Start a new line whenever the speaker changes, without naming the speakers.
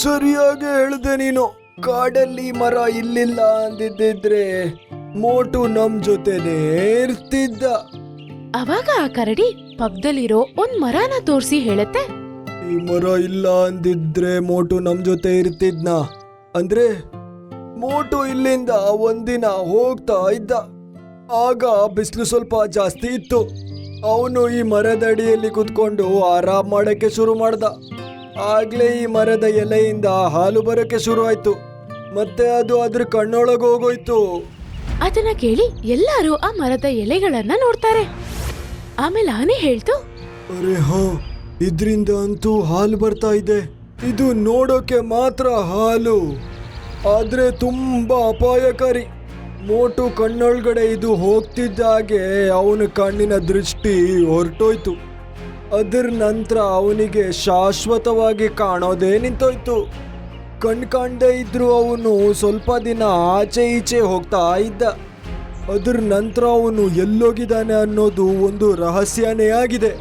ಸರಿಯಾಗಿ ಹೇಳ್ದೆ ನೀನು. ಕಾಡಲ್ಲಿ ಮರ ಇಲ್ಲಿಲ್ಲ ಅಂದಿದ್ದಿದ್ರೆ ಮೋಟು ನಮ್ ಜೊತೆನೇ ಇರ್ತಿದ್ದ.
ಅವಾಗ ಆ ಕರಡಿ ಪಕ್ಕದಲ್ಲಿರೋ ಒಂದ್ ಮರನ ತೋರಿಸಿ ಹೇಳುತ್ತೆ,
ಈ ಮರ ಇಲ್ಲ ಅಂದಿದ್ರೆ ಮೋಟು ನಮ್ ಜೊತೆ ಇರ್ತಿದ್ನ. ಅಂದ್ರೆ ಮೋಟು ಇಲ್ಲಿಂದ ಒಂದಿನ ಹೋಗ್ತಾ ಇದ್ದ. ಆಗ ಬಿಸಿಲು ಸ್ವಲ್ಪ ಜಾಸ್ತಿ ಇತ್ತು. ಅವನು ಈ ಮರದ ಅಡಿಯಲ್ಲಿ ಕುತ್ಕೊಂಡು ಆರಾಮ್ ಮಾಡಕ್ಕೆ ಶುರು ಮಾಡ್ದ. ಆಗ್ಲೇ ಈ ಮರದ ಎಲೆಯಿಂದ ಹಾಲು ಬರಕ್ಕೆ ಶುರು ಆಯ್ತು. ಮತ್ತೆ ಅದು ಅದ್ರ ಕಣ್ಣೊಳಗೆ ಹೋಗೋಯ್ತು.
ಅದನ್ನ ಕೇಳಿ ಎಲ್ಲರೂ ಆ ಮರದ ಎಲೆಗಳನ್ನ ನೋಡ್ತಾರೆ. ಆಮೇಲೆ ಆನೆ ಹೇಳ್ತು,
ಅರೆ ಹಾ, ಇದ್ರಿಂದ ಅಂತೂ ಹಾಲು ಬರ್ತಾ ಇದೆ. ಇದು ನೋಡೋಕೆ ಮಾತ್ರ ಹಾಲು, ಆದ್ರೆ ತುಂಬಾ ಅಪಾಯಕಾರಿ. ಮೋಟು ಕಣ್ಣೊಳಗಡೆ ಇದು ಹೋಗ್ತಿದ್ದಾಗೆ ಅವನ ಕಣ್ಣಿನ ದೃಷ್ಟಿ ಹೊರಟೋಯ್ತು. ಅದರ ನಂತರ ಅವನಿಗೆ ಶಾಶ್ವತವಾಗಿ ಕಾಣೋದೇ ನಿಂತೋಯ್ತು. ಕಾಣದೇ ಇದ್ರು ಅವನು ಸ್ವಲ್ಪ ದಿನ ಆಚೆ ಈಚೆ ಹೋಗ್ತಾ ಇದ್ದ. ಅದರ ನಂತರ ಅವನು ಎಲ್ಲೋಗಿದ್ದಾನೆ ಅನ್ನೋದು ಒಂದು ರಹಸ್ಯನೇ ಆಗಿದೆ.